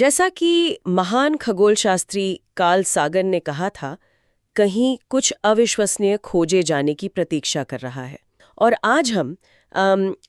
जैसा कि महान खगोलशास्त्री कार्ल सागन ने कहा था, कहीं कुछ अविश्वसनीय खोजे जाने की प्रतीक्षा कर रहा है। और आज हम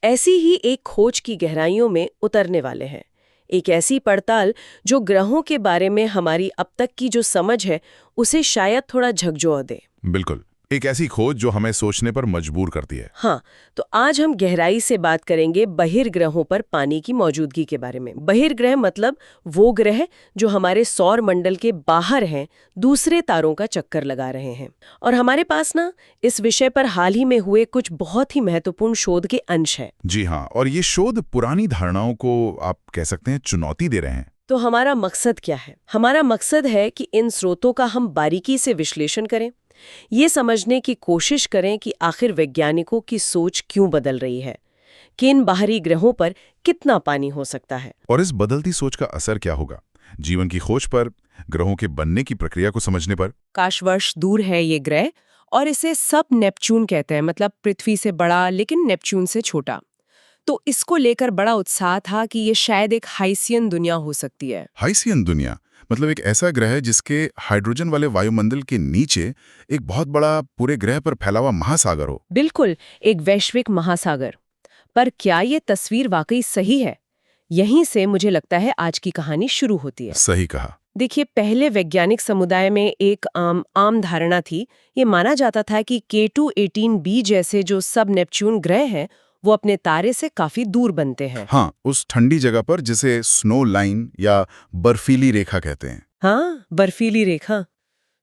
ऐसी ही एक खोज की गहराइयों में उतरने वाले हैं। एक ऐसी पड़ताल जो ग्रहों के बारे में हमारी अब तक की जो समझ है उसे शायद थोड़ा झकझोर दे। बिल्कुल, एक ऐसी खोज जो हमें सोचने पर मजबूर करती है। हाँ, तो आज हम गहराई से बात करेंगे बहिर्ग्रहों पर पानी की मौजूदगी के बारे में। बहिर्ग्रह मतलब वो ग्रह जो हमारे सौर मंडल के बाहर हैं, दूसरे तारों का चक्कर लगा रहे हैं। और हमारे पास ना इस विषय पर हाल ही में हुए कुछ बहुत ही महत्वपूर्ण शोध के अंश हैं। जी हाँ, और ये शोध पुरानी धारणाओं को आप कह सकते हैं चुनौती दे रहे हैं। तो हमारा मकसद क्या है? हमारा मकसद है कि इन स्रोतों का हम बारीकी से विश्लेषण करें, ये समझने की कोशिश करें कि आखिर वैज्ञानिकों की सोच क्यों बदल रही है, कि इन बाहरी ग्रहों पर कितना पानी हो सकता है और इस बदलती सोच का असर क्या होगा जीवन की खोज पर, ग्रहों के बनने की प्रक्रिया को समझने पर। काश वर्ष दूर है ये ग्रह, और इसे सब नेपच्यून कहते हैं, मतलब पृथ्वी से बड़ा लेकिन नेपच्यून से छोटा। तो इसको लेकर बड़ा उत्साह था कि ये शायद एक हाइसियन दुनिया हो सकती है। हाइसियन दुनिया मतलब एक ऐसा ग्रह जिसके हाइड्रोजन वाले वायुमंडल के नीचे एक बहुत बड़ा पूरे ग्रह पर फैला हुआ महासागर हो। बिल्कुल, एक वैश्विक महासागर। पर क्या ये तस्वीर वाकई सही है? यहीं से मुझे लगता है आज की कहानी शुरू होती है। सही कहा। देखिए, पहले वैज्ञानिक समुदाय में एक आम धारणा थी। ये माना जाता था कि K2-18b जैसे जो सब नेपच्यून ग्रह हैं वो अपने तारे से काफी दूर बनते हैं। हाँ, उस ठंडी जगह पर जिसे स्नो लाइन या बर्फीली रेखा कहते हैं। हाँ, बर्फीली रेखा।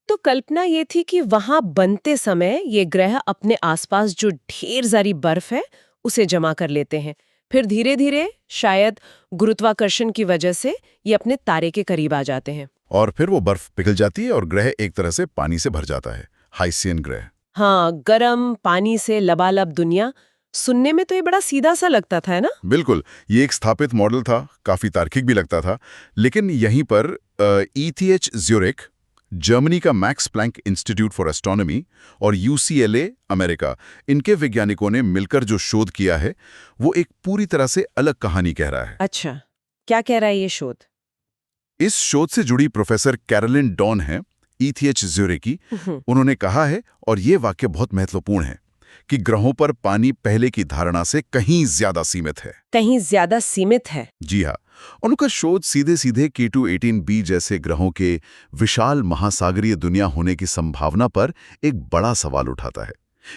तो कल्पना ये थी कि वहां बनते समय ये ग्रह अपने आसपास जो ढेर सारी बर्फ है उसे जमा कर लेते हैं। फिर धीरे धीरे शायद गुरुत्वाकर्षण की वजह से ये अपने तारे के करीब आ जाते हैं। और फिर वो बर्फ पिघल जाती है और ग्रह एक तरह से पानी से भर जाता है। हाइसियन ग्रह। हाँ, गर्म पानी से लबालब दुनिया। सुनने में तो ये बड़ा सीधा सा लगता था, है ना? बिल्कुल, ये एक स्थापित मॉडल था, काफी तार्किक भी लगता था। लेकिन यहीं पर ETH ज्यूरिख, जर्मनी का Max Planck institute for astronomy और UCLA अमेरिका, इनके वैज्ञानिकों ने मिलकर जो शोध किया है वो एक पूरी तरह से अलग कहानी कह रहा है। अच्छा, क्या कह रहा है ये शोध? इस शोध से जुड़ी प्रोफेसर कैरोलिन डॉन है, ETH ज्यूरिख की। उन्होंने कहा है, और ये वाक्य बहुत महत्वपूर्ण है, कि ग्रहों पर पानी पहले की धारणा से कहीं ज्यादा सीमित है। कहीं ज्यादा सीमित है? जी हाँ, उनका शोध सीधे सीधे K2-18b जैसे ग्रहों के विशाल महासागरीय दुनिया होने की संभावना पर एक बड़ा सवाल उठाता है।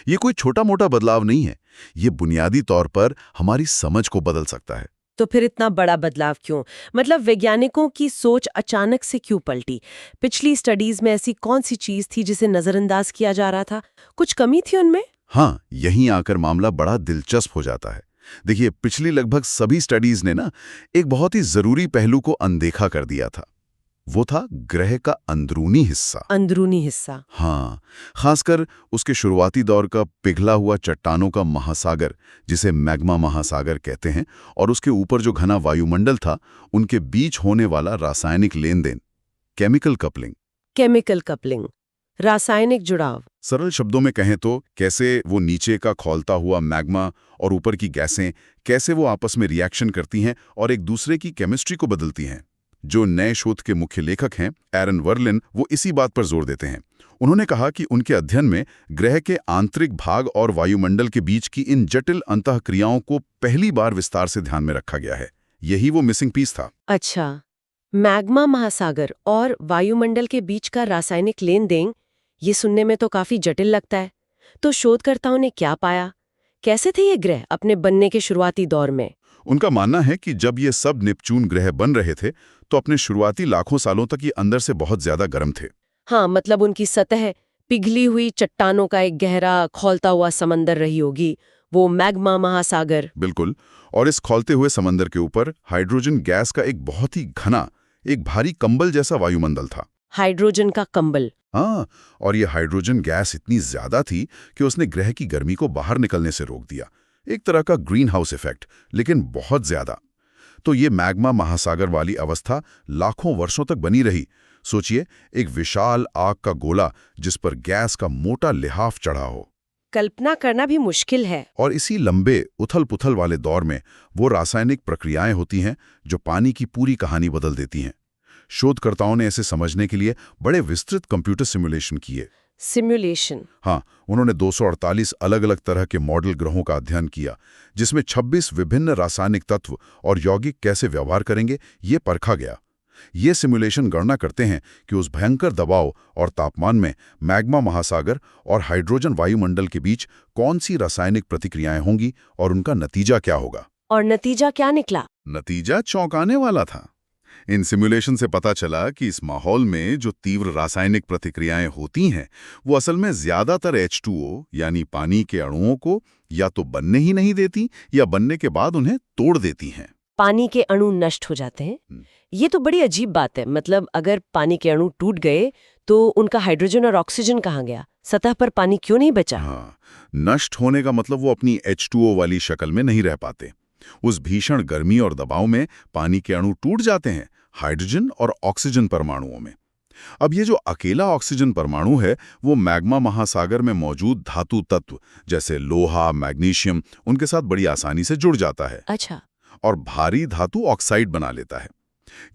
ये कोई छोटा मोटा बदलाव नहीं है, ये बुनियादी तौर पर हमारी समझ को बदल सकता है। तो फिर इतना बड़ा बदलाव क्यों? मतलब वैज्ञानिकों की सोच अचानक से क्यों पलटी? पिछली स्टडीज में ऐसी कौन सी चीज थी जिसे नजरअंदाज किया जा रहा था? कुछ कमी थी उनमें? हाँ, यहीं आकर मामला बड़ा दिलचस्प हो जाता है। देखिए, पिछली लगभग सभी स्टडीज ने ना एक बहुत ही जरूरी पहलू को अनदेखा कर दिया था। वो था ग्रह का अंदरूनी हिस्सा। अंदरूनी हिस्सा? हाँ, खासकर उसके शुरुआती दौर का पिघला हुआ चट्टानों का महासागर, जिसे मैग्मा महासागर कहते हैं, और उसके ऊपर जो घना वायुमंडल था, उनके बीच होने वाला रासायनिक लेन देन, केमिकल कपलिंग। केमिकल कपलिंग, रासायनिक जुड़ाव। सरल शब्दों में कहें तो कैसे वो नीचे का खौलता हुआ मैग्मा और ऊपर की गैसें, कैसे वो आपस में रिएक्शन करती हैं और एक दूसरे की केमिस्ट्री को बदलती हैं। जो नए शोध के मुख्य लेखक हैं, एरन वर्लिन, वो इसी बात पर जोर देते हैं। उन्होंने कहा कि उनके अध्ययन में ग्रह के आंतरिक भाग और वायुमंडल के बीच की इन जटिल अंतःक्रियाओं को पहली बार विस्तार से ध्यान में रखा गया है। यही वो मिसिंग पीस था। अच्छा, मैग्मा महासागर और वायुमंडल के बीच का रासायनिक लेन देन, ये सुनने में तो काफी जटिल लगता है। तो शोधकर्ताओं ने क्या पाया? कैसे थे ये ग्रह अपने बनने के शुरुआती दौर में? उनका मानना है कि जब ये सब नेपच्यून ग्रह बन रहे थे तो अपने शुरुआती लाखों सालों तक ये अंदर से बहुत ज्यादा गर्म थे। हाँ, मतलब उनकी सतह पिघली हुई चट्टानों का एक गहरा खौलता हुआ समंदर रही होगी, वो मैग्मा महासागर। बिल्कुल, और इस खौलते हुए समंदर के ऊपर हाइड्रोजन गैस का एक बहुत ही घना, एक भारी कंबल जैसा वायुमंडल था। हाइड्रोजन का कंबल? हाँ, और ये हाइड्रोजन गैस इतनी ज्यादा थी कि उसने ग्रह की गर्मी को बाहर निकलने से रोक दिया। एक तरह का ग्रीन हाउस इफेक्ट, लेकिन बहुत ज्यादा। तो ये मैग्मा महासागर वाली अवस्था लाखों वर्षों तक बनी रही। सोचिए, एक विशाल आग का गोला जिस पर गैस का मोटा लिहाफ चढ़ा हो। कल्पना करना भी मुश्किल है। और इसी लंबे उथल-पुथल वाले दौर में वो रासायनिक प्रक्रियाएं होती हैं जो पानी की पूरी कहानी बदल देती हैं। शोधकर्ताओं ने इसे समझने के लिए बड़े विस्तृत कंप्यूटर सिमुलेशन किए। सिमुलेशन। हाँ, उन्होंने 248 अलग अलग तरह के मॉडल ग्रहों का अध्ययन किया, जिसमें 26 विभिन्न रासायनिक तत्व और यौगिक कैसे व्यवहार करेंगे ये परखा गया। ये सिमुलेशन गणना करते हैं कि उस भयंकर दबाव और तापमान में मैग्मा महासागर और हाइड्रोजन वायुमंडल के बीच कौन सी रासायनिक प्रतिक्रियाएं होंगी और उनका नतीजा क्या होगा। और नतीजा क्या निकला? नतीजा चौंकाने वाला था। इन सिमुलेशन से पता चला कि इस माहौल में जो तीव्र रासायनिक प्रतिक्रियाएं होती हैं, वो असल में ज्यादातर H2O यानी पानी के अणुओं को या तो बनने ही नहीं देती या बनने के बाद उन्हें तोड़ देती हैं। पानी के अणु नष्ट हो जाते हैं? ये तो बड़ी अजीब बात है। मतलब अगर पानी के अणु टूट गए तो उनका हाइड्रोजन और ऑक्सीजन कहाँ गया? सतह पर पानी क्यों नहीं बचा? हाँ, नष्ट होने का मतलब वो अपनी H2O वाली शक्ल में नहीं रह पाते। उस भीषण गर्मी और दबाव में पानी के अणु टूट जाते हैं हाइड्रोजन और ऑक्सीजन परमाणुओं में। अब ये जो अकेला ऑक्सीजन परमाणु है वो मैग्मा महासागर में मौजूद धातु तत्व जैसे लोहा, मैग्नीशियम उनके साथ बड़ी आसानी से जुड़ जाता है। अच्छा। और भारी धातु ऑक्साइड बना लेता है।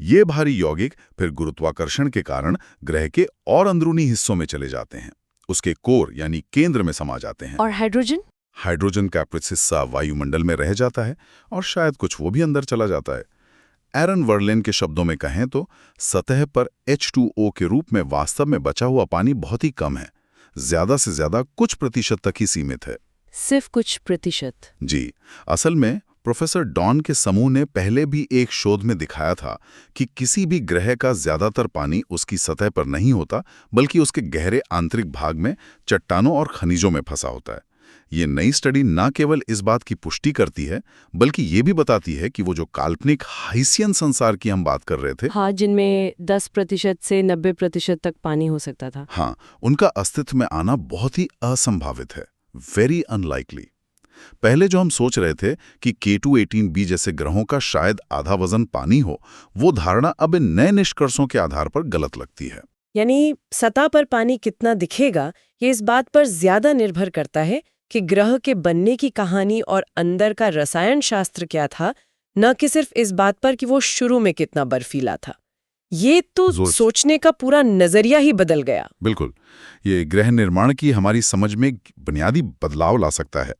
ये भारी यौगिक फिर गुरुत्वाकर्षण के कारण ग्रह के और अंदरूनी हिस्सों में चले जाते हैं, उसके कोर यानी केंद्र में समा जाते हैं। और हाइड्रोजन? हाइड्रोजन का कुछ हिस्सा वायुमंडल में रह जाता है और शायद कुछ वो भी अंदर चला जाता है। एरन वर्लेन के शब्दों में कहें तो सतह पर H2O के रूप में वास्तव में बचा हुआ पानी बहुत ही कम है, ज्यादा से ज्यादा कुछ प्रतिशत तक ही सीमित है। सिर्फ कुछ प्रतिशत? जी, असल में प्रोफेसर डॉन के समूह ने पहले भी एक शोध में दिखाया था कि किसी भी ग्रह का ज्यादातर पानी उसकी सतह पर नहीं होता, बल्कि उसके गहरे आंतरिक भाग में चट्टानों और खनिजों में फंसा होता है। ये नई स्टडी न केवल इस बात की पुष्टि करती है, बल्कि ये भी बताती है कि वो जो काल्पनिक हाइसियन संसार की हम बात कर रहे थे, हाँ, जिनमें 10% से 90% तक पानी हो सकता था, हाँ, उनका अस्तित्व में आना बहुत ही असंभावित है, वेरी अनलाइकली। पहले जो हम सोच रहे थे कि K2-18b जैसे ग्रहों का शायद आधा वजन पानी हो, वो धारणा अब इन नए निष्कर्षों के आधार पर गलत लगती है। यानी सतह पर पानी कितना दिखेगा ये इस बात पर ज्यादा निर्भर करता है कि ग्रह के बनने की कहानी और अंदर का रसायन शास्त्र क्या था, न कि सिर्फ इस बात पर कि वो शुरू में कितना बर्फीला था। ये तो सोचने का पूरा नजरिया ही बदल गया। बिल्कुल, ये ग्रह निर्माण की हमारी समझ में बुनियादी बदलाव ला सकता है।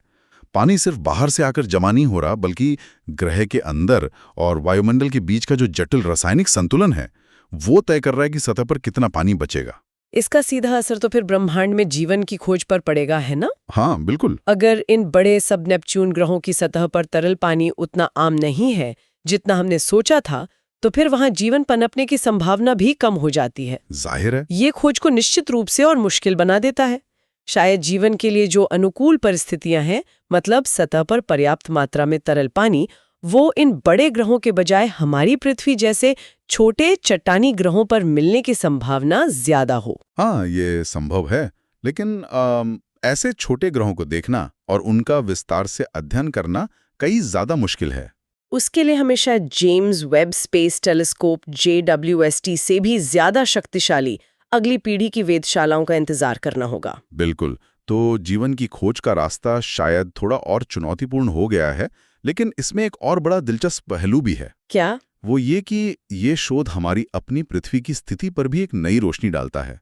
पानी सिर्फ बाहर से आकर जमा नहीं हो रहा, बल्कि ग्रह के अंदर और वायुमंडल के बीच का जो जटिल रासायनिक संतुलन है वो तय कर रहा है कि सतह पर कितना पानी बचेगा। इसका सीधा असर तो फिर ब्रह्मांड में जीवन की खोज पर पड़ेगा, है ना? हाँ, बिल्कुल। अगर इन बड़े सब नेपच्यून ग्रहों की सतह पर तरल पानी उतना आम नहीं है जितना हमने सोचा था, तो फिर वहां जीवन पनपने की संभावना भी कम हो जाती है। जाहिर है, ये खोज को निश्चित रूप से और मुश्किल बना देता है। शायद जीवन के लिए जो अनुकूल परिस्थितियां हैं, मतलब सतह पर पर्याप्त मात्रा में तरल पानी, वो इन बड़े ग्रहों के बजाय हमारी पृथ्वी जैसे छोटे चट्टानी ग्रहों पर मिलने की संभावना ज्यादा हो। हाँ, ये संभव है, लेकिन ऐसे छोटे ग्रहों को देखना और उनका विस्तार से अध्ययन करना कई ज्यादा मुश्किल है। उसके लिए हमें शायद James Webb space telescope JWST से भी ज्यादा शक्तिशाली अगली पीढ़ी की वेधशालाओं का इंतजार करना होगा। बिल्कुल, तो जीवन की खोज का रास्ता शायद थोड़ा और चुनौतीपूर्ण हो गया है, लेकिन इसमें एक और बड़ा दिलचस्प पहलू भी है। क्या? वो ये कि ये शोध हमारी अपनी पृथ्वी की स्थिति पर भी एक नई रोशनी डालता है।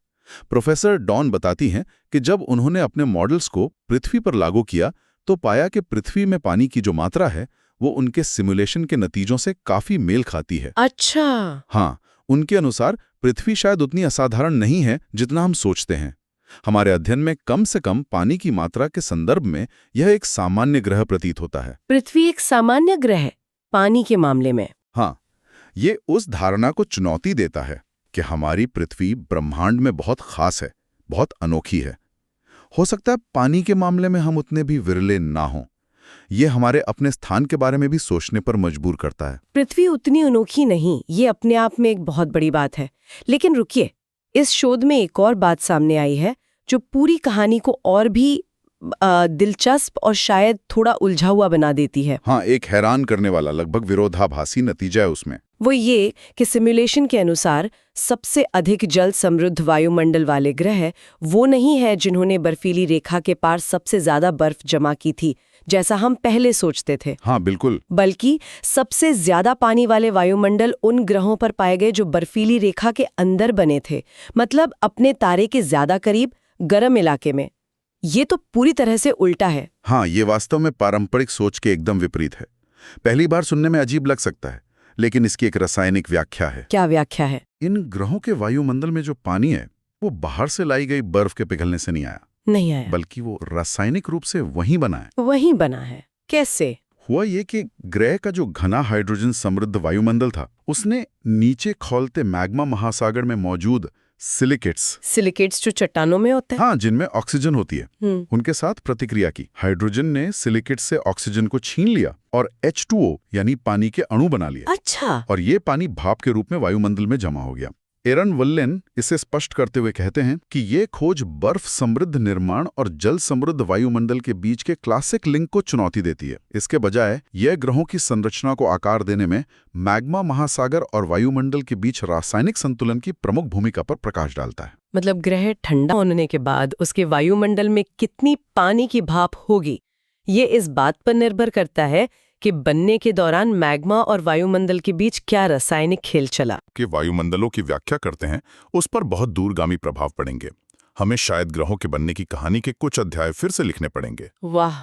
प्रोफेसर डॉन बताती हैं कि जब उन्होंने अपने मॉडल्स को पृथ्वी पर लागू किया तो पाया कि पृथ्वी में पानी की जो मात्रा है वो उनके सिमुलेशन के नतीजों से काफी मेल खाती है। अच्छा। हाँ, उनके अनुसार पृथ्वी शायद उतनी असाधारण नहीं है जितना हम सोचते हैं। हमारे अध्ययन में कम से कम पानी की मात्रा के संदर्भ में यह एक सामान्य ग्रह प्रतीत होता है। पृथ्वी एक सामान्य ग्रह है पानी के मामले में? हाँ, ये उस धारणा को चुनौती देता है कि हमारी पृथ्वी ब्रह्मांड में बहुत खास है, बहुत अनोखी है। हो सकता है पानी के मामले में हम उतने भी विरले ना हों। ये हमारे अपने स्थान के बारे में भी सोचने पर मजबूर करता है। पृथ्वी उतनी अनोखी नहीं, ये अपने आप में एक बहुत बड़ी बात है। लेकिन रुकिए, इस शोध में एक और बात सामने आई है जो पूरी कहानी को और भी दिलचस्प और शायद थोड़ा उलझा हुआ बना देती है। हाँ, एक हैरान करने वाला, लगभग विरोधाभासी नतीजा है उसमें। वो ये कि सिमुलेशन के अनुसार सबसे अधिक जल समृद्ध वायुमंडल वाले ग्रह वो नहीं है जिन्होंने बर्फीली रेखा के पार सबसे ज्यादा बर्फ जमा की थी, जैसा हम पहले सोचते थे, हाँ बिल्कुल। बल्कि सबसे ज्यादा पानी वाले वायुमंडल उन ग्रहों पर पाए गए जो बर्फीली रेखा के अंदर बने थे, मतलब अपने तारे के ज्यादा करीब, गर्म इलाके में। ये तो पूरी तरह से उल्टा है। हाँ, ये वास्तव में पारंपरिक सोच के एकदम विपरीत है। पहली बार सुनने में अजीब लग सकता है, लेकिन इसकी एक रासायनिक व्याख्या है। क्या व्याख्या है? इन ग्रहों के वायुमंडल में जो पानी है वो बाहर से लाई गई बर्फ के पिघलने से नहीं आया, नहीं आया, बल्कि वो रासायनिक रूप से वहीं बना है। वहीं बना है। कैसे? हुआ ये कि ग्रह का जो घना हाइड्रोजन समृद्ध वायुमंडल था, उसने नीचे खौलते मैग्मा महासागर में मौजूद सिलिकेट्स जो चट्टानों में होते हैं, हाँ, जिनमें ऑक्सीजन होती है, उनके साथ प्रतिक्रिया की। हाइड्रोजन ने सिलिकेट से ऑक्सीजन को छीन लिया और H2O यानी पानी के अणु बना लिए। अच्छा। और ये पानी भाप के रूप में वायुमंडल में जमा हो गया। एरन वल्लेन इसे स्पष्ट करते हुए कहते हैं कि ये खोज बर्फ समृद्ध निर्माण और जल समृद्ध वायुमंडल के बीच के क्लासिक लिंक को चुनौती देती है। इसके बजाय यह ग्रहों की संरचना को आकार देने में मैग्मा महासागर और वायुमंडल के बीच रासायनिक संतुलन की प्रमुख भूमिका पर प्रकाश डालता है। मतलब ग्रह ठंडा होने के बाद उसके वायुमंडल में कितनी पानी की भाप होगी, ये इस बात पर निर्भर करता है कि बनने के दौरान मैग्मा और वायुमंडल के बीच क्या रासायनिक खेल चला। कि वायुमंडलों की व्याख्या करते हैं, उस पर बहुत दूरगामी प्रभाव पड़ेंगे। हमें शायद ग्रहों के बनने की कहानी के कुछ अध्याय फिर से लिखने पड़ेंगे। वाह!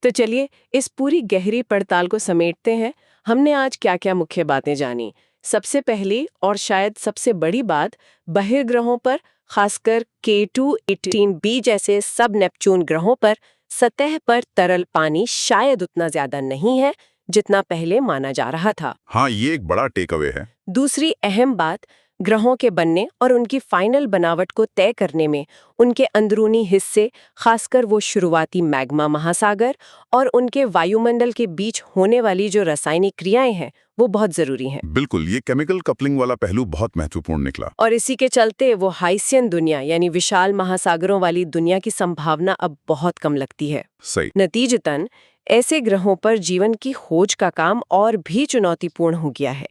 तो चलिए इस पूरी गहरी पड़ताल को समेटते हैं। हमने आज क्या-क्या मुख्य बातें जानी। सबसे पहली और शायद सबसे बड़ी बात, बहिर्ग्रहों पर, खासकर K2, 18b जैसे सब नेपच्यून ग्रहों पर सतह पर तरल पानी शायद उतना ज्यादा नहीं है जितना पहले माना जा रहा था। हाँ, ये एक बड़ा टेक अवे है। दूसरी अहम बात, ग्रहों के बनने और उनकी फाइनल बनावट को तय करने में उनके अंदरूनी हिस्से, खासकर वो शुरुआती मैग्मा महासागर और उनके वायुमंडल के बीच होने वाली जो रासायनिक क्रियाएं हैं, वो बहुत जरूरी हैं। बिल्कुल, ये केमिकल कपलिंग वाला पहलू बहुत महत्वपूर्ण निकला। और इसी के चलते वो हाइसियन दुनिया यानी विशाल महासागरों वाली दुनिया की संभावना अब बहुत कम लगती है। सही। नतीजतन ऐसे ग्रहों पर जीवन की खोज का काम और भी चुनौतीपूर्ण हो गया है,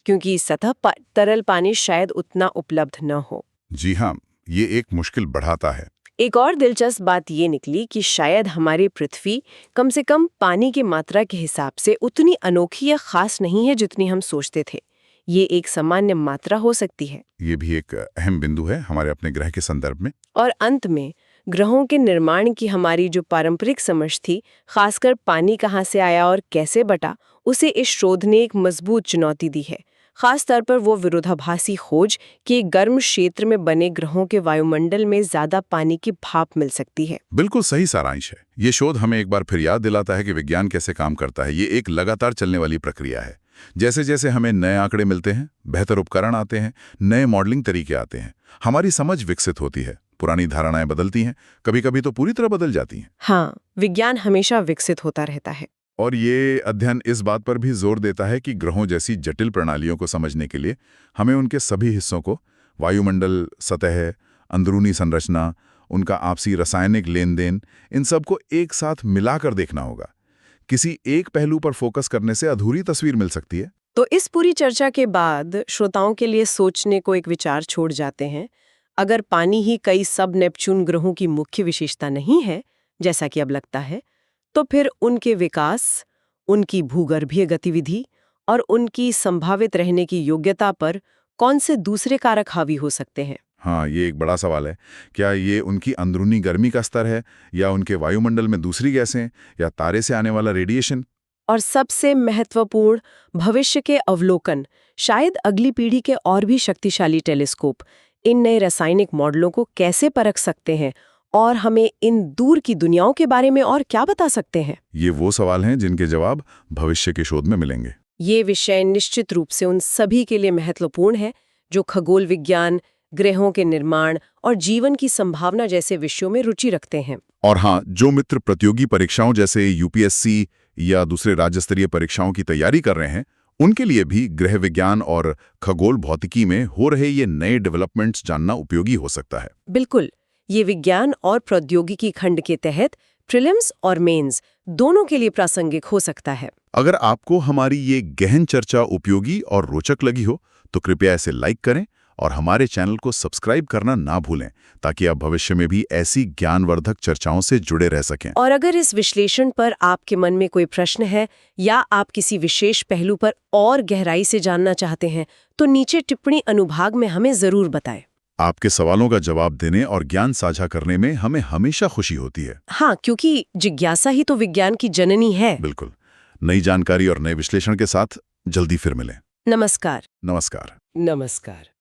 क्योंकि सतह पर तरल पानी शायद उतना उपलब्ध न हो। जी हाँ, ये एक मुश्किल बढ़ाता है। एक और दिलचस्प बात ये निकली कि शायद हमारी पृथ्वी कम से कम पानी की मात्रा के हिसाब से उतनी अनोखी या खास नहीं है जितनी हम सोचते थे। ये एक सामान्य मात्रा हो सकती है। ये भी एक अहम बिंदु है हमारे अपने ग्रह के संदर्भ में। और अंत में ग्रहों के निर्माण की हमारी जो पारंपरिक समझ थी, खासकर पानी कहाँ से आया और कैसे बटा, उसे इस शोध ने एक मजबूत चुनौती दी है। खास तौर पर वो विरोधाभासी खोज कि गर्म क्षेत्र में बने ग्रहों के वायुमंडल में ज्यादा पानी की भाप मिल सकती है। बिल्कुल सही सारांश है। ये शोध हमें एक बार फिर याद दिलाता है कि विज्ञान कैसे काम करता है। ये एक लगातार चलने वाली प्रक्रिया है। जैसे जैसे हमें नए आंकड़े मिलते हैं, बेहतर उपकरण आते हैं, नए मॉडलिंग तरीके आते हैं, हमारी समझ विकसित होती है, पुरानी धारणाएं बदलती हैं, कभी-कभी तो पूरी तरह बदल जाती हैं। हाँ, विज्ञान हमेशा विकसित होता रहता है। और ये अध्ययन इस बात पर भी जोर देता है कि ग्रहों जैसी जटिल प्रणालियों को समझने के लिए हमें उनके सभी हिस्सों को, वायुमंडल, सतह, अंदरूनी संरचना, उनका आपसी रासायनिक लेन-देन, इन सबको एक साथ मिलाकर देखना होगा। किसी एक पहलू पर फोकस करने से अधूरी तस्वीर मिल सकती है। तो इस पूरी चर्चा के बाद श्रोताओं के लिए सोचने को एक विचार छोड़ जाते हैं। अगर पानी ही कई सब नेपच्यून ग्रहों की मुख्य विशेषता नहीं है, जैसा कि अब लगता है, तो फिर उनके विकास, उनकी भूगर्भीय गतिविधि और उनकी संभावित रहने की योग्यता पर कौन से दूसरे कारक हावी हो सकते हैं? हाँ, ये एक बड़ा सवाल है। क्या ये उनकी अंदरूनी गर्मी का स्तर है, या उनके वायुमंडल में दूसरी गैसें, या तारे से आने वाला रेडिएशन? और सबसे महत्वपूर्ण, भविष्य के अवलोकन, शायद अगली पीढ़ी के और भी शक्तिशाली टेलीस्कोप इन नए रासायनिक मॉडलों को कैसे परख सकते हैं और हमें इन दूर की दुनियाओं के बारे में और क्या बता सकते हैं? ये वो सवाल हैं जिनके जवाब भविष्य के शोध में मिलेंगे। ये विषय निश्चित रूप से उन सभी के लिए महत्वपूर्ण है जो खगोल विज्ञान, ग्रहों के निर्माण और जीवन की संभावना जैसे विषयों में रुचि रखते हैं। और हाँ, जो मित्र प्रतियोगी परीक्षाओं जैसे यूपीएससी या दूसरे राज्य स्तरीय परीक्षाओं की तैयारी कर रहे हैं, उनके लिए भी ग्रह विज्ञान और खगोल भौतिकी में हो रहे ये नए डेवलपमेंट्स जानना उपयोगी हो सकता है। बिल्कुल, ये विज्ञान और प्रौद्योगिकी खंड के तहत प्रीलिम्स और मेंस दोनों के लिए प्रासंगिक हो सकता है। अगर आपको हमारी ये गहन चर्चा उपयोगी और रोचक लगी हो, तो कृपया इसे लाइक करें और हमारे चैनल को सब्सक्राइब करना ना भूलें ताकि आप भविष्य में भी ऐसी ज्ञानवर्धक चर्चाओं से जुड़े रह सकें। और अगर इस विश्लेषण पर आपके मन में कोई प्रश्न है या आप किसी विशेष पहलू पर और गहराई से जानना चाहते हैं तो नीचे टिप्पणी अनुभाग में हमें जरूर बताएं। आपके सवालों का जवाब देने और ज्ञान साझा करने में हमें हमेशा खुशी होती है। हाँ, क्योंकि जिज्ञासा ही तो विज्ञान की जननी है। बिल्कुल। नई जानकारी और नए विश्लेषण के साथ जल्दी फिर मिलें। नमस्कार। नमस्कार। नमस्कार।